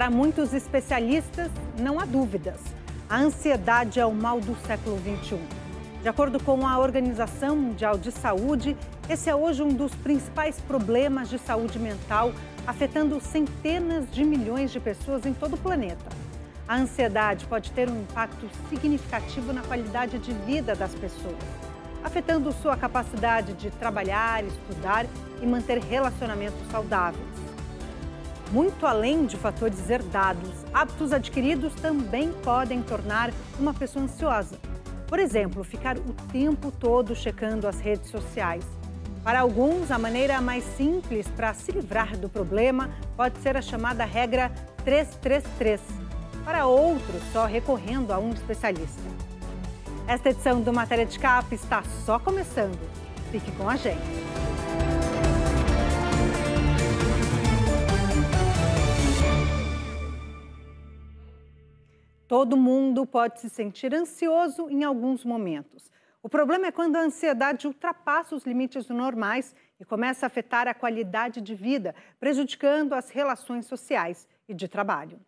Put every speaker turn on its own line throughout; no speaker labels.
Para muitos especialistas, não há dúvidas. A ansiedade é o mal do século XXI. De acordo com a Organização Mundial de Saúde, esse é hoje um dos principais problemas de saúde mental, afetando centenas de milhões de pessoas em todo o planeta. A ansiedade pode ter um impacto significativo na qualidade de vida das pessoas, afetando sua capacidade de trabalhar, estudar e manter relacionamentos saudáveis. Muito além de fatores herdados, hábitos adquiridos também podem tornar uma pessoa ansiosa. Por exemplo, ficar o tempo todo checando as redes sociais. Para alguns, a maneira mais simples para se livrar do problema pode ser a chamada regra 333. Para outros, só recorrendo a um especialista. Esta edição do Matéria de Capa está só começando. Fique com a gente. Todo mundo pode se sentir ansioso em alguns momentos. O problema é quando a ansiedade ultrapassa os limites normais e começa a afetar a qualidade de vida, prejudicando as relações sociais e de trabalho.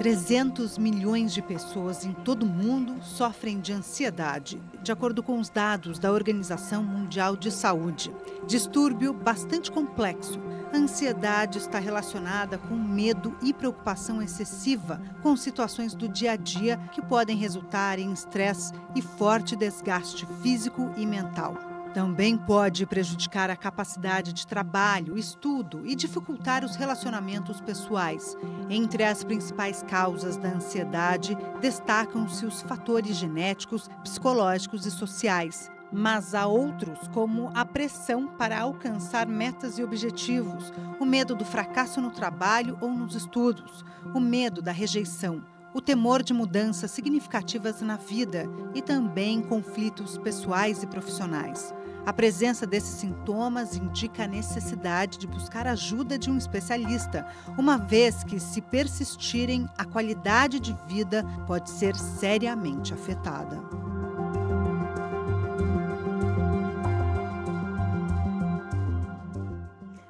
300 milhões de pessoas em todo o mundo sofrem de ansiedade, de acordo com os dados da Organização Mundial de Saúde. Distúrbio bastante complexo. A ansiedade está relacionada com medo e preocupação excessiva com situações do dia a dia que podem resultar em estresse e forte desgaste físico e mental. Também pode prejudicar a capacidade de trabalho, estudo e dificultar os relacionamentos pessoais. Entre as principais causas da ansiedade, destacam-se os fatores genéticos, psicológicos e sociais. Mas há outros, como a pressão para alcançar metas e objetivos, o medo do fracasso no trabalho ou nos estudos, o medo da rejeição, o temor de mudanças significativas na vida e também conflitos pessoais e profissionais. A presença desses sintomas indica a necessidade de buscar a ajuda de um especialista, uma vez que, se persistirem, a qualidade de vida pode ser seriamente afetada.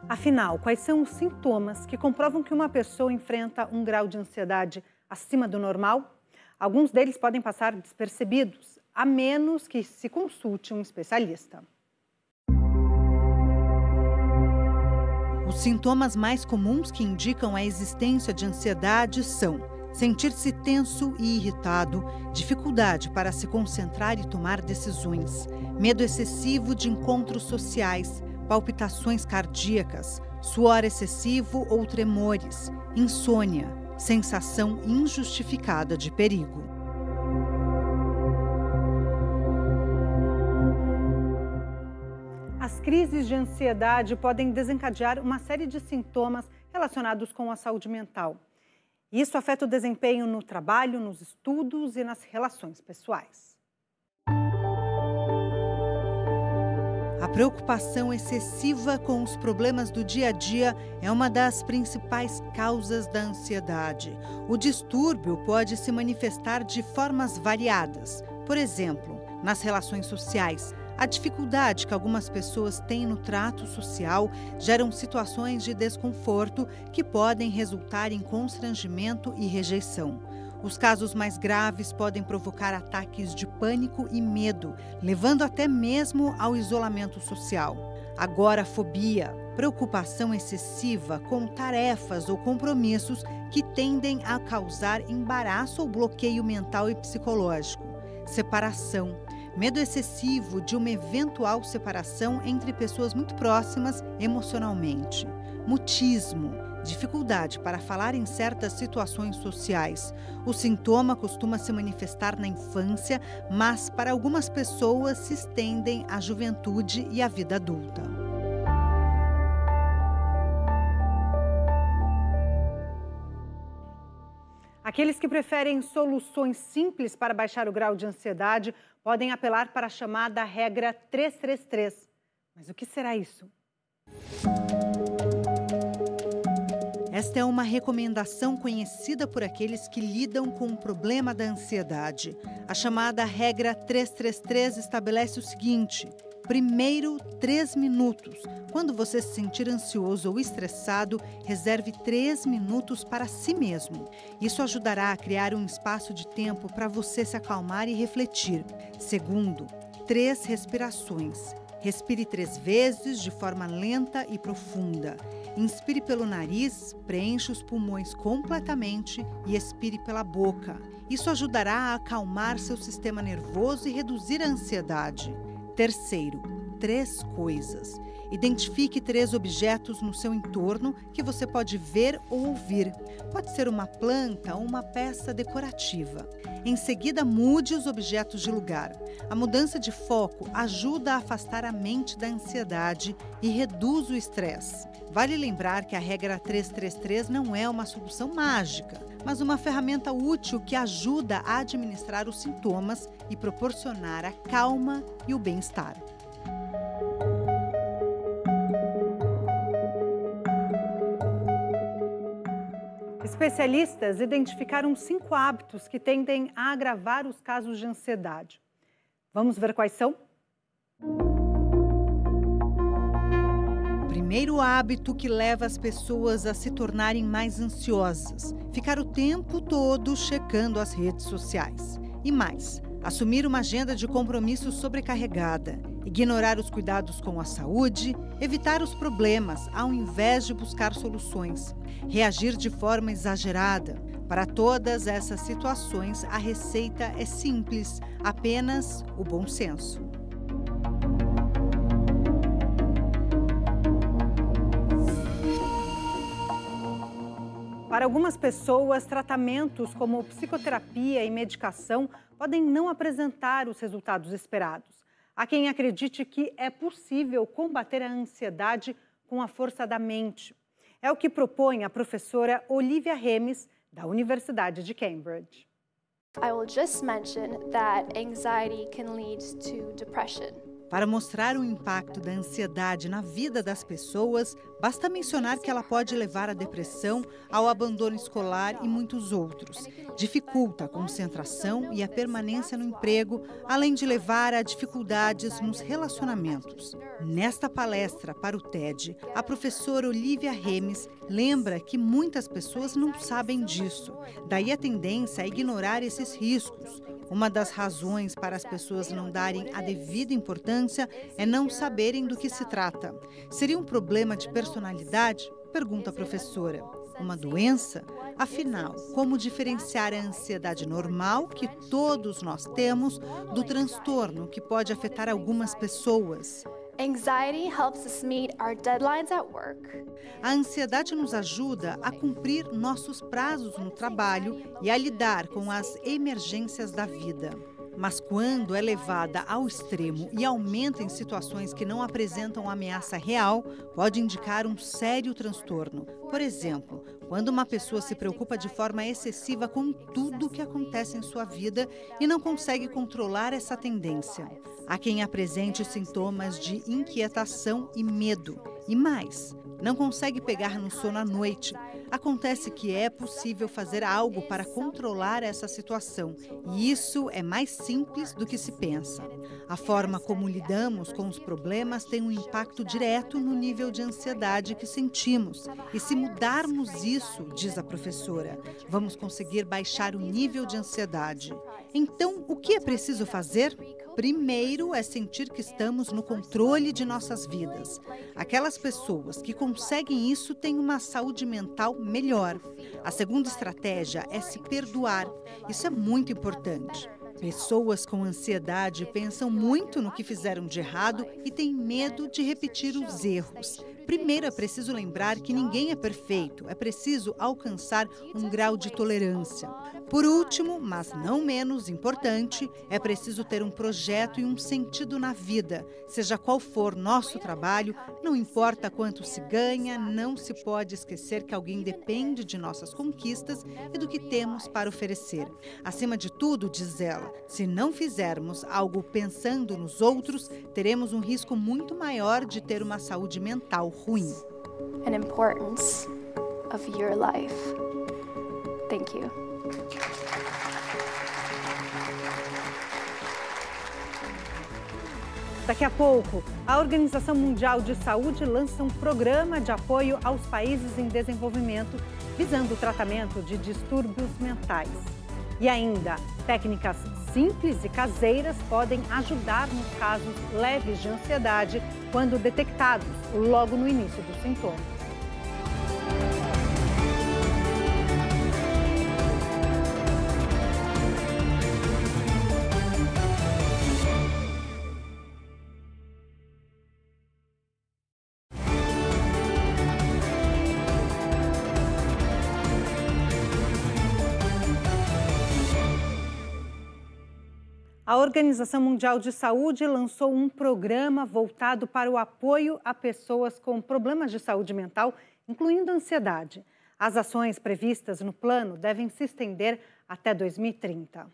Afinal, quais são os sintomas que comprovam que uma pessoa enfrenta um grau de ansiedade acima do normal? Alguns deles podem passar despercebidos, a menos que se consulte um especialista.
Os sintomas mais comuns que indicam a existência de ansiedade são sentir-se tenso e irritado, dificuldade para se concentrar e tomar decisões, medo excessivo de encontros sociais, palpitações cardíacas, suor excessivo ou tremores, insônia, sensação injustificada de perigo.
As crises de ansiedade podem desencadear uma série de sintomas relacionados com a saúde mental. Isso afeta o desempenho no trabalho, nos estudos e nas relações pessoais.
A preocupação excessiva com os problemas do dia a dia é uma das principais causas da ansiedade. O distúrbio pode se manifestar de formas variadas. Por exemplo, nas relações sociais. A dificuldade que algumas pessoas têm no trato social geram situações de desconforto que podem resultar em constrangimento e rejeição. Os casos mais graves podem provocar ataques de pânico e medo, levando até mesmo ao isolamento social. Agorafobia, preocupação excessiva com tarefas ou compromissos que tendem a causar embaraço ou bloqueio mental e psicológico. Separação. Medo excessivo de uma eventual separação entre pessoas muito próximas emocionalmente. Mutismo, dificuldade para falar em certas situações sociais. O sintoma costuma se manifestar na infância, mas para algumas pessoas se estendem à juventude e à vida adulta.
Aqueles que preferem soluções simples para baixar o grau de ansiedade podem apelar para a chamada regra 333. Mas o que será isso?
Esta é uma recomendação conhecida por aqueles que lidam com o problema da ansiedade. A chamada regra 333 estabelece o seguinte: Primeiro, 3 minutos. Quando você se sentir ansioso ou estressado, reserve 3 minutos para si mesmo. Isso ajudará a criar um espaço de tempo para você se acalmar e refletir. Segundo, 3 respirações. Respire 3 vezes de forma lenta e profunda. Inspire pelo nariz, preencha os pulmões completamente e expire pela boca. Isso ajudará a acalmar seu sistema nervoso e reduzir a ansiedade. Terceiro, 3 coisas. Identifique 3 objetos no seu entorno que você pode ver ou ouvir. Pode ser uma planta ou uma peça decorativa. Em seguida, mude os objetos de lugar. A mudança de foco ajuda a afastar a mente da ansiedade e reduz o estresse. Vale lembrar que a regra 333 não é uma solução mágica, mas uma ferramenta útil que ajuda a administrar os sintomas e proporcionar a calma e o bem-estar.
Especialistas identificaram 5 hábitos que tendem a agravar os casos de ansiedade. Vamos ver quais são?
O primeiro hábito que leva as pessoas a se tornarem mais ansiosas: ficar o tempo todo checando as redes sociais. E mais, assumir uma agenda de compromissos sobrecarregada, ignorar os cuidados com a saúde, evitar os problemas ao invés de buscar soluções, reagir de forma exagerada. Para todas essas situações, a receita é simples, apenas o bom senso.
Para algumas pessoas, tratamentos como psicoterapia e medicação podem não apresentar os resultados esperados. Há quem acredite que é possível combater a ansiedade com a força da mente. É o que propõe a professora Olivia Remes, da Universidade de Cambridge.
I will just mention that anxiety can lead to depression.
Para mostrar o impacto da ansiedade na vida das pessoas, basta mencionar que ela pode levar à depressão, ao abandono escolar e muitos outros. Dificulta a concentração e a permanência no emprego, além de levar a dificuldades nos relacionamentos. Nesta palestra para o TED, a professora Olivia Remes lembra que muitas pessoas não sabem disso. Daí a tendência a ignorar esses riscos. Uma das razões para as pessoas não darem a devida importância é não saberem do que se trata. Seria um problema de personalidade? Pergunta a professora. Uma doença? Afinal, como diferenciar a ansiedade normal, que todos nós temos, do transtorno, que pode afetar algumas pessoas?
Anxiety helps us meet our deadlines at work.
A ansiedade nos ajuda a cumprir nossos prazos no trabalho e a lidar com as emergências da vida. Mas quando é levada ao extremo e aumenta em situações que não apresentam ameaça real, pode indicar um sério transtorno. Por exemplo, quando uma pessoa se preocupa de forma excessiva com tudo o que acontece em sua vida e não consegue controlar essa tendência. Há quem apresente sintomas de inquietação e medo. E mais, não consegue pegar no sono à noite. Acontece que é possível fazer algo para controlar essa situação. E isso é mais simples do que se pensa. A forma como lidamos com os problemas tem um impacto direto no nível de ansiedade que sentimos. E se mudarmos isso, diz a professora, vamos conseguir baixar o nível de ansiedade. Então, o que é preciso fazer? Primeiro é sentir que estamos no controle de nossas vidas. Aquelas pessoas que conseguem isso têm uma saúde mental melhor. A segunda estratégia é se perdoar. Isso é muito importante. Pessoas com ansiedade pensam muito no que fizeram de errado e têm medo de repetir os erros. Primeiro é preciso lembrar que ninguém é perfeito, é preciso alcançar um grau de tolerância. Por último, mas não menos importante, é preciso ter um projeto e um sentido na vida. Seja qual for nosso trabalho, não importa quanto se ganha, não se pode esquecer que alguém depende de nossas conquistas e do que temos para oferecer. Acima de tudo, diz ela, se não fizermos algo pensando nos outros, teremos um risco muito maior de ter uma saúde mental ruim.
And importance of your life. Thank you.
Daqui a pouco, a Organização Mundial de Saúde lança um programa de apoio aos países em desenvolvimento, visando o tratamento de distúrbios mentais. E ainda, técnicas simples e caseiras podem ajudar nos casos leves de ansiedade quando detectados logo no início dos sintomas. A Organização Mundial de Saúde lançou um programa voltado para o apoio a pessoas com problemas de saúde mental, incluindo ansiedade. As ações previstas no plano devem se estender até 2030.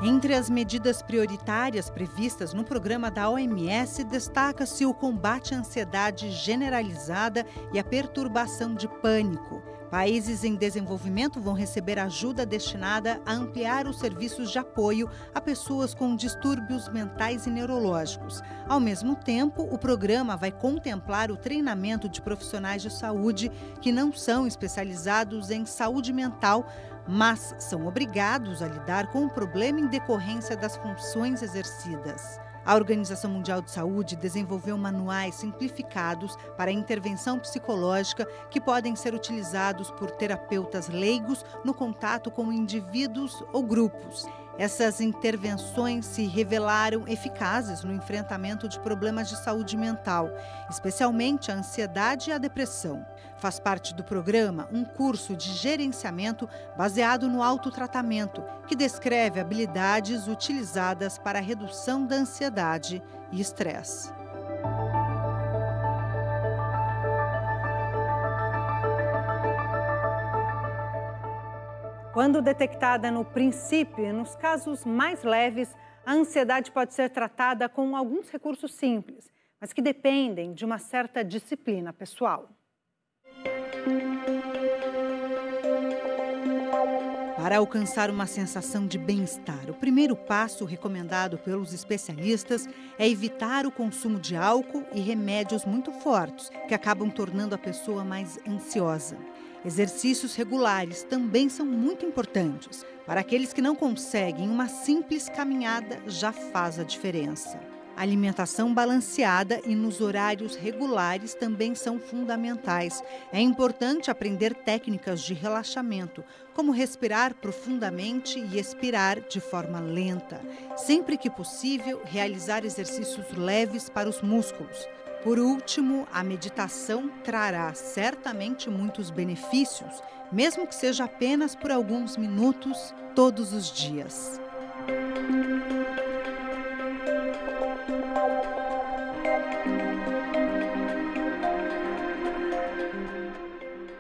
Entre as medidas prioritárias previstas no programa da OMS, destaca-se o combate à ansiedade generalizada e à perturbação de pânico. Países em desenvolvimento vão receber ajuda destinada a ampliar os serviços de apoio a pessoas com distúrbios mentais e neurológicos. Ao mesmo tempo, o programa vai contemplar o treinamento de profissionais de saúde que não são especializados em saúde mental, mas são obrigados a lidar com o problema em decorrência das funções exercidas. A Organização Mundial de Saúde desenvolveu manuais simplificados para intervenção psicológica que podem ser utilizados por terapeutas leigos no contato com indivíduos ou grupos. Essas intervenções se revelaram eficazes no enfrentamento de problemas de saúde mental, especialmente a ansiedade e a depressão. Faz parte do programa um curso de gerenciamento baseado no autotratamento, que descreve habilidades utilizadas para a redução da ansiedade e estresse.
Quando detectada no princípio e nos casos mais leves, a ansiedade pode ser tratada com alguns recursos simples, mas que dependem de uma certa disciplina pessoal.
Para alcançar uma sensação de bem-estar, o primeiro passo recomendado pelos especialistas é evitar o consumo de álcool e remédios muito fortes, que acabam tornando a pessoa mais ansiosa. Exercícios regulares também são muito importantes. Para aqueles que não conseguem, uma simples caminhada já faz a diferença. A alimentação balanceada e nos horários regulares também são fundamentais. É importante aprender técnicas de relaxamento, como respirar profundamente e expirar de forma lenta. Sempre que possível, realizar exercícios leves para os músculos. Por último, a meditação trará certamente muitos benefícios, mesmo que seja apenas por alguns minutos todos os dias.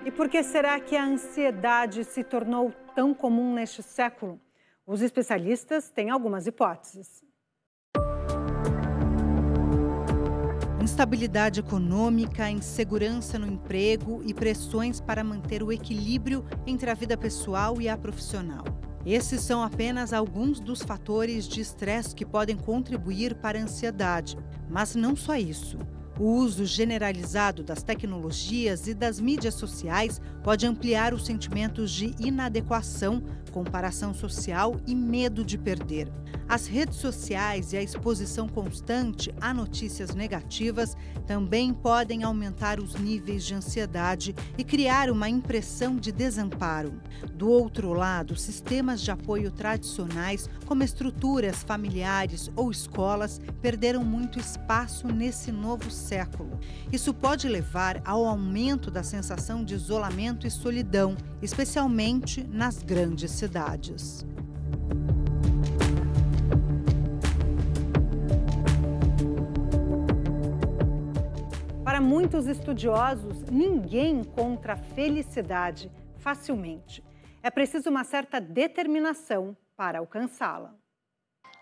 E por que será que a ansiedade se tornou tão comum neste século? Os especialistas têm algumas hipóteses.
Instabilidade econômica, insegurança no emprego e pressões para manter o equilíbrio entre a vida pessoal e a profissional. Esses são apenas alguns dos fatores de estresse que podem contribuir para a ansiedade. Mas não só isso. O uso generalizado das tecnologias e das mídias sociais pode ampliar os sentimentos de inadequação, comparação social e medo de perder. As redes sociais e a exposição constante a notícias negativas também podem aumentar os níveis de ansiedade e criar uma impressão de desamparo. Do outro lado, sistemas de apoio tradicionais, como estruturas familiares ou escolas, perderam muito espaço nesse novo século. Isso pode levar ao aumento da sensação de isolamento e solidão, especialmente nas grandes cidades.
Para muitos estudiosos, ninguém encontra a felicidade facilmente. É preciso uma certa determinação para alcançá-la.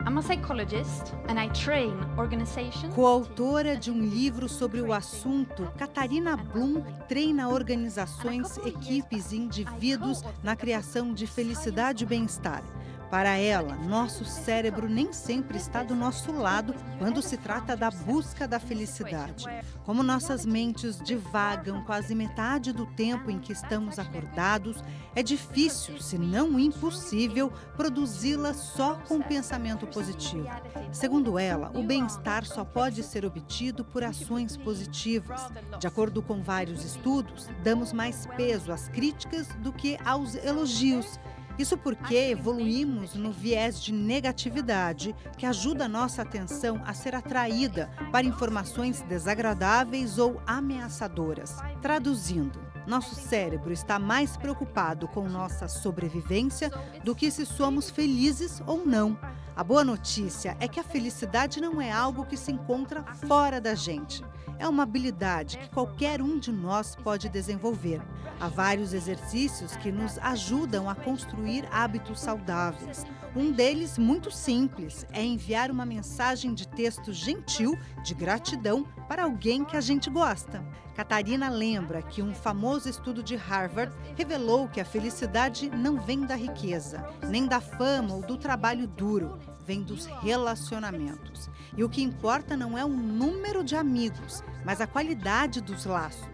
I'm a psychologist and I train organizations.
Coautora de um livro sobre o assunto, Catarina Blum treina organizações, equipes e indivíduos na criação de felicidade e bem-estar. Para ela, nosso cérebro nem sempre está do nosso lado quando se trata da busca da felicidade. Como nossas mentes divagam quase metade do tempo em que estamos acordados, é difícil, se não impossível, produzi-la só com pensamento positivo. Segundo ela, o bem-estar só pode ser obtido por ações positivas. De acordo com vários estudos, damos mais peso às críticas do que aos elogios. Isso porque evoluímos no viés de negatividade, que ajuda a nossa atenção a ser atraída para informações desagradáveis ou ameaçadoras. Traduzindo, nosso cérebro está mais preocupado com nossa sobrevivência do que se somos felizes ou não. A boa notícia é que a felicidade não é algo que se encontra fora da gente. É uma habilidade que qualquer um de nós pode desenvolver. Há vários exercícios que nos ajudam a construir hábitos saudáveis. Um deles, muito simples, é enviar uma mensagem de texto gentil de gratidão para alguém que a gente gosta. Catarina lembra que um famoso estudo de Harvard revelou que a felicidade não vem da riqueza, nem da fama ou do trabalho duro, vem dos relacionamentos. E o que importa não é o número de amigos, mas a qualidade dos laços.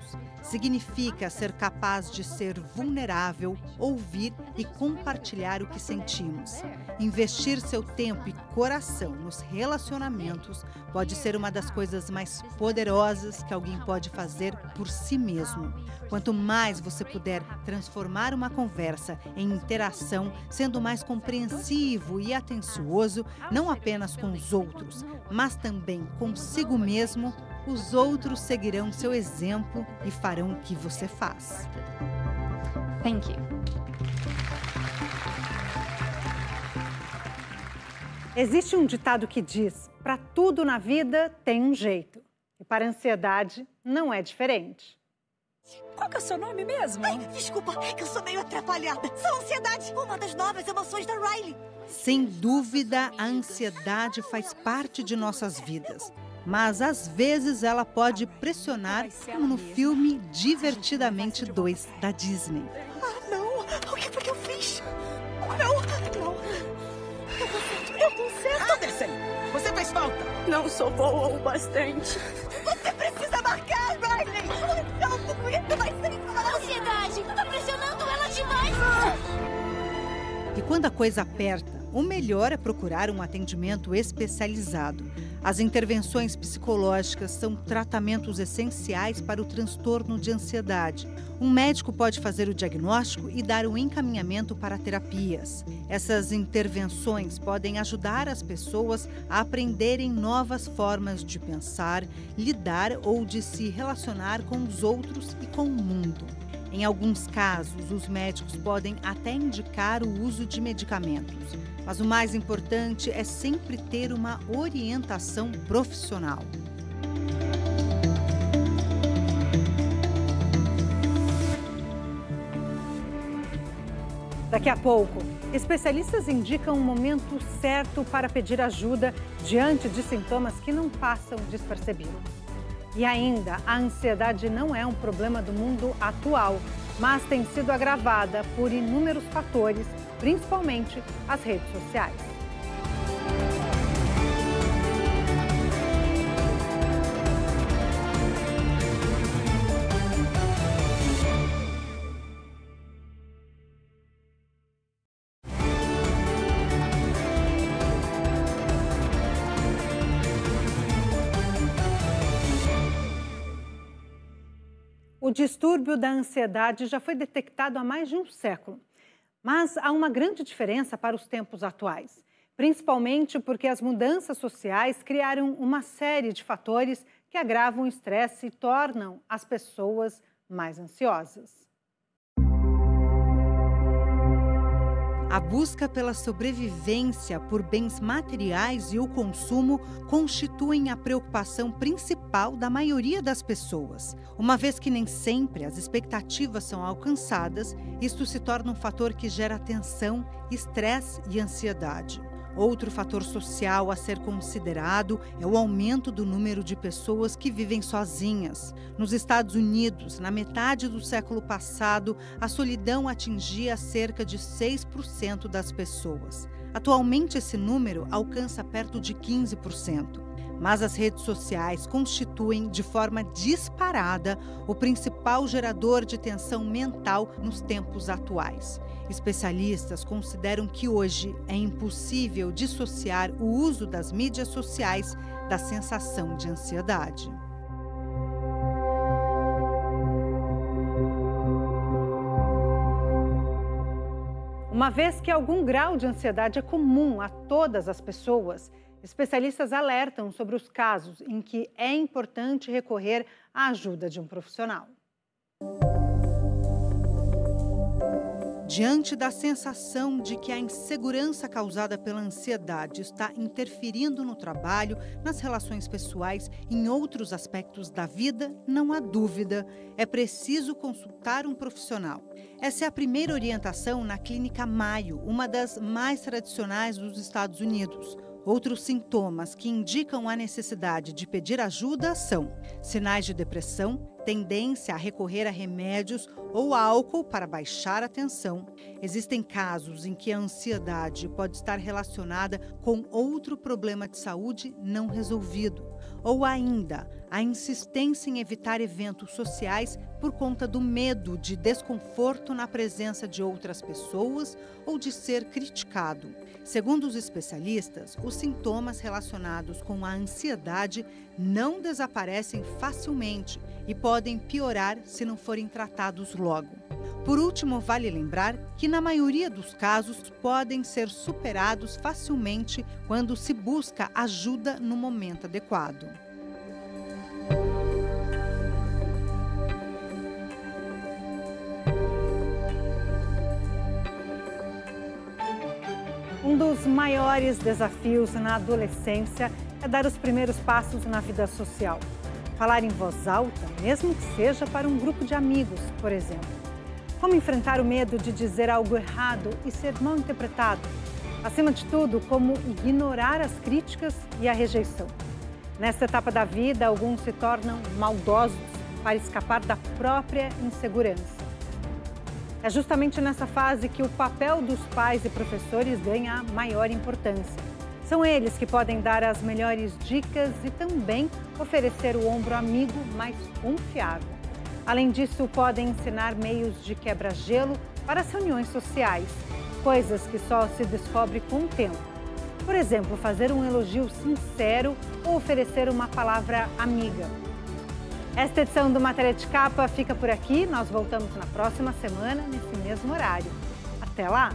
Significa ser capaz de ser vulnerável, ouvir e compartilhar o que sentimos. Investir seu tempo e coração nos relacionamentos pode ser uma das coisas mais poderosas que alguém pode fazer por si mesmo. Quanto mais você puder transformar uma conversa em interação, sendo mais compreensivo e atencioso, não apenas com os outros, mas também consigo mesmo, os outros seguirão seu exemplo e farão o que você faz.
Thank you.
Existe um ditado que diz: para tudo na vida tem um jeito. E para a ansiedade não é diferente.
Qual que é o seu nome mesmo?
Ai, desculpa, eu sou meio atrapalhada. Sou ansiedade, uma das novas emoções da Riley.
Sem dúvida, a ansiedade faz parte de nossas vidas. Mas, às vezes, ela pode pressionar, como no filme Divertidamente 2, da Disney.
Ah, não! O que foi que eu fiz? Não! Eu conserto!
Anderson, você faz falta!
Não sou boa o bastante. Você precisa marcar, Riley! Eu não aguento mais sem falar. Ansiedade! Tá pressionando ela demais!
E quando a coisa aperta, o melhor é procurar um atendimento especializado. As intervenções psicológicas são tratamentos essenciais para o transtorno de ansiedade. Um médico pode fazer o diagnóstico e dar o encaminhamento para terapias. Essas intervenções podem ajudar as pessoas a aprenderem novas formas de pensar, lidar ou de se relacionar com os outros e com o mundo. Em alguns casos, os médicos podem até indicar o uso de medicamentos. Mas o mais importante é sempre ter uma orientação profissional.
Daqui a pouco, especialistas indicam um momento certo para pedir ajuda diante de sintomas que não passam despercebidos. E ainda, a ansiedade não é um problema do mundo atual, mas tem sido agravada por inúmeros fatores, principalmente as redes sociais. O distúrbio da ansiedade já foi detectado há mais de um século. Mas há uma grande diferença para os tempos atuais, principalmente porque as mudanças sociais criaram uma série de fatores que agravam o estresse e tornam as pessoas mais ansiosas.
A busca pela sobrevivência por bens materiais e o consumo constituem a preocupação principal da maioria das pessoas. Uma vez que nem sempre as expectativas são alcançadas, isto se torna um fator que gera tensão, estresse e ansiedade. Outro fator social a ser considerado é o aumento do número de pessoas que vivem sozinhas. Nos Estados Unidos, na metade do século passado, a solidão atingia cerca de 6% das pessoas. Atualmente, esse número alcança perto de 15%. Mas as redes sociais constituem, de forma disparada, o principal gerador de tensão mental nos tempos atuais. Especialistas consideram que hoje é impossível dissociar o uso das mídias sociais da sensação de ansiedade.
Uma vez que algum grau de ansiedade é comum a todas as pessoas, especialistas alertam sobre os casos em que é importante recorrer à ajuda de um profissional.
Diante da sensação de que a insegurança causada pela ansiedade está interferindo no trabalho, nas relações pessoais e em outros aspectos da vida, não há dúvida, é preciso consultar um profissional. Essa é a primeira orientação na Clínica Mayo, uma das mais tradicionais dos Estados Unidos. Outros sintomas que indicam a necessidade de pedir ajuda são sinais de depressão, tendência a recorrer a remédios ou álcool para baixar a tensão. Existem casos em que a ansiedade pode estar relacionada com outro problema de saúde não resolvido, ou ainda a insistência em evitar eventos sociais por conta do medo de desconforto na presença de outras pessoas ou de ser criticado. Segundo os especialistas, os sintomas relacionados com a ansiedade não desaparecem facilmente e podem piorar se não forem tratados logo. Por último, vale lembrar que, na maioria dos casos, podem ser superados facilmente quando se busca ajuda no momento adequado.
Um dos maiores desafios na adolescência é dar os primeiros passos na vida social. Falar em voz alta, mesmo que seja para um grupo de amigos, por exemplo. Como enfrentar o medo de dizer algo errado e ser mal interpretado? Acima de tudo, como ignorar as críticas e a rejeição. Nesta etapa da vida, alguns se tornam maldosos para escapar da própria insegurança. É justamente nessa fase que o papel dos pais e professores ganha a maior importância. São eles que podem dar as melhores dicas e também oferecer o ombro amigo mais confiável. Além disso, podem ensinar meios de quebra-gelo para as reuniões sociais, coisas que só se descobre com o tempo. Por exemplo, fazer um elogio sincero ou oferecer uma palavra amiga. Esta edição do Matéria de Capa fica por aqui. Nós voltamos na próxima semana, nesse mesmo horário. Até lá!